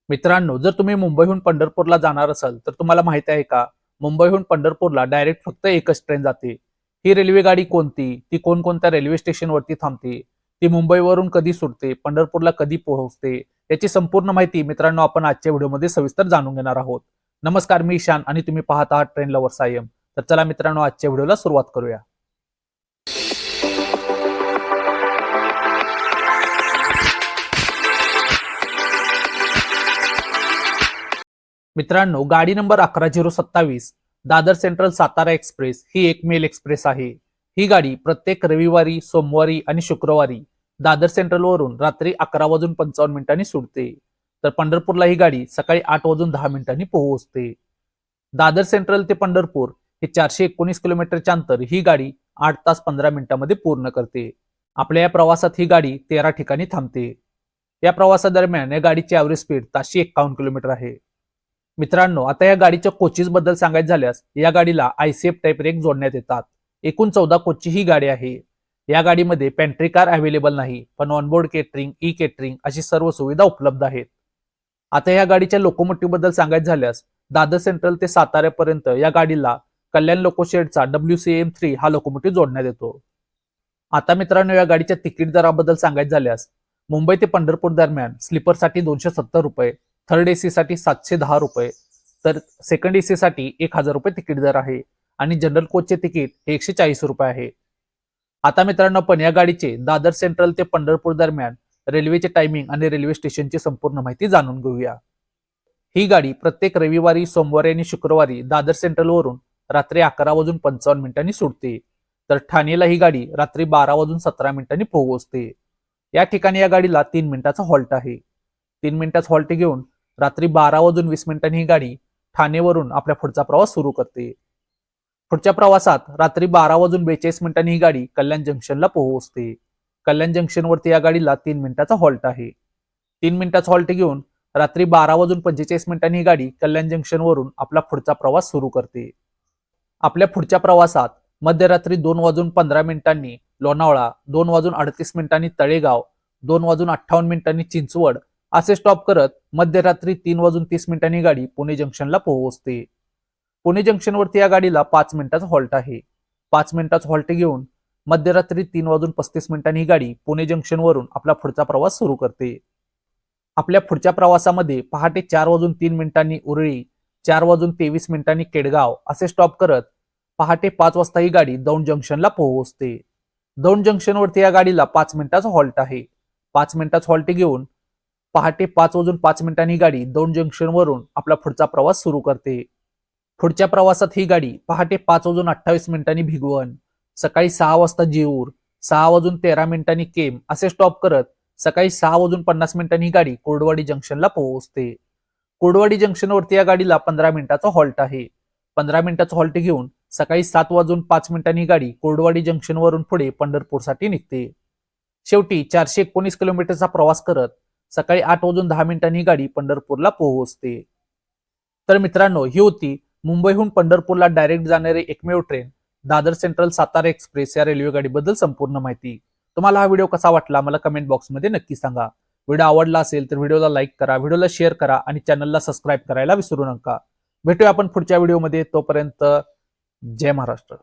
मित्रांनो, जर तुम्ही मुंबईहून पंढरपूरला जाणार असाल तर तुम्हाला माहिती आहे का, मुंबईहून पंढरपूरला डायरेक्ट फक्त एकच ट्रेन जाते. ही रेल्वे गाडी कोणती, ती कोणकोणत्या रेल्वे स्टेशनवरती थांबते, ती मुंबईवरून कधी सुटते, पंढरपूरला कधी पोहोचते, याची संपूर्ण माहिती मित्रांनो आपण आजच्या व्हिडिओमध्ये सविस्तर जाणून घेणार आहोत. नमस्कार, मी ईशान आणि तुम्ही पाहत आहात ट्रेन लव्हर्स आय एम. तर चला मित्रांनो, आजच्या व्हिडिओला सुरुवात करूया. मित्रांनो, गाडी number 11027 Dadar central Satara express ही एक मेल एक्सप्रेस आहे. ही गाडी प्रत्येक रविवारी, सोमवारी आणि शुक्रवारी दादर सेंट्रल वरून रात्री 11:55 सुटते. तर पंढरपूरला ही गाडी सकाळी 8:10 पोहोचते. दादर सेंट्रल ते पंढरपूर हे 419 किलोमीटरचे अंतर ही गाडी 8 तास 15 मिनिटांमध्ये पूर्ण करते. आपल्या या प्रवासात ही गाडी 13 ठिकाणी थांबते. या प्रवासादरम्यान या गाडीची ॲव्हरेज स्पीड ताशी 51 किलोमीटर आहे. मित्रांनो, आता या गाडीच्या कोचेस बद्दल सांगायचं झाल्यास या गाडीला आयसीएफ टाईप रेक जोडण्यात येतात. एकूण 14 कोचची ही गाडी आहे. या गाडीमध्ये पेंट्री कार अवेलेबल नाही, पण ऑनबोर्ड केटरिंग, ई केटरिंग अशी सर्व सुविधा उपलब्ध आहेत. आता या गाडीच्या लोकोमोटिव्ह बद्दल सांगायचं झाल्यास दादर सेंट्रल ते साताऱ्यापर्यंत या गाडीला कल्याण लोकोशेडचा WCM3 हा लोकोमोटिव्ह जोडण्यात येतो. आता मित्रांनो, या गाडीच्या तिकीट दराबद्दल सांगायचं झाल्यास मुंबई ते पंढरपूर दरम्यान स्लीपरसाठी 270 रुपये, थर्ड एसी साठी 710 रुपये, तर सेकंड एसी साठी 1000 रुपये तिकीट दर आहे आणि जनरल कोचचे तिकीट हे 140 रुपये आहे. आता मित्रांनो, आपण या गाडीचे दादर सेंट्रल ते पंढरपूर दरम्यान रेल्वेचे टायमिंग आणि रेल्वे स्टेशनची संपूर्ण माहिती जाणून घेऊया. ही गाडी प्रत्येक रविवारी, सोमवारी आणि शुक्रवारी दादर सेंट्रल वरून रात्री 11:55 सुटते. तर ठाणेला ही गाडी रात्री 12:17 पोहोचते. या ठिकाणी या गाडीला 3 मिनिटाचा हॉल्ट आहे. 3 मिनिटाचा हॉल्ट घेऊन रात्री 12:20 ही गाडी ठाणेवरून आपल्या पुढचा प्रवास सुरू करते. पुढच्या प्रवासात रात्री 12:42 ही गाडी कल्याण जंक्शनला पोहोचते. कल्याण जंक्शनवरती या गाडीला 3 मिनिटाचा हॉल्ट आहे. 3 मिनिटाचा हॉल्ट घेऊन रात्री 12:45 ही गाडी कल्याण जंक्शनवरून आपला पुढचा प्रवास सुरू करते. आपल्या पुढच्या प्रवासात मध्यरात्री 2:15 लोणावळा, 2:38 तळेगाव, 2:58 चिंचवड असे स्टॉप करत मध्यरात्री 3:30 ही गाडी पुणे जंक्शनला पोहोचते. पुणे जंक्शनवरती या गाडीला 5 मिनिटाचा हॉल्ट आहे. 5 मिनिटाचा हॉल्ट घेऊन मध्यरात्री 3:35 ही गाडी पुणे जंक्शनवरून आपला पुढचा प्रवास सुरू करते. आपल्या पुढच्या प्रवासामध्ये पहाटे 4:03 उरळी, 4:23 केडगाव असे स्टॉप करत पहाटे 5 वाजता ही गाडी दौंड जंक्शनला पोहोचते. दौंड जंक्शनवरती या गाडीला 5 मिनिटाचा हॉल्ट आहे. 5 मिनिटाचा हॉल्ट घेऊन पहाटे 5:05 ही गाडी दौंड जंक्शनवरून आपला पुढचा प्रवास सुरू करते. पुढच्या प्रवासात ही गाडी पहाटे 5:28 भिगवण, सकाळी 6 वाजता जेऊर, 6:13 केम असे स्टॉप करत सकाळी 6:50 ही गाडी कोर्डवाडी जंक्शनला पोहोचते. कोर्डवाडी जंक्शनवरती या गाडीला 15 मिनिटाचा हॉल्ट आहे. 15 मिनिटाचा हॉल्ट घेऊन सकाळी 7:05 ही गाडी कोर्डवाडी जंक्शनवरून पुढे पंढरपूरसाठी निघते. शेवटी 419 किलोमीटरचा प्रवास करत सकाळी 8:10 ही गाडी पंढरपूरला पोहोचते. तर मित्रांनो, ही होती मुंबईहून पंढरपूरला डायरेक्ट जाणारी एकमेव train Dadar central Satara express या रेल्वे गाडीबद्दल संपूर्ण माहिती. तुम्हाला हा व्हिडिओ कसा वाटला मला कमेंट बॉक्समध्ये नक्की सांगा. व्हिडिओ आवडला असेल तर व्हिडिओला लाईक करा, व्हिडिओला शेअर करा आणि चॅनलला सबस्क्राईब करायला विसरू नका. भेटूया आपण पुढच्या व्हिडिओमध्ये. तोपर्यंत जय महाराष्ट्र.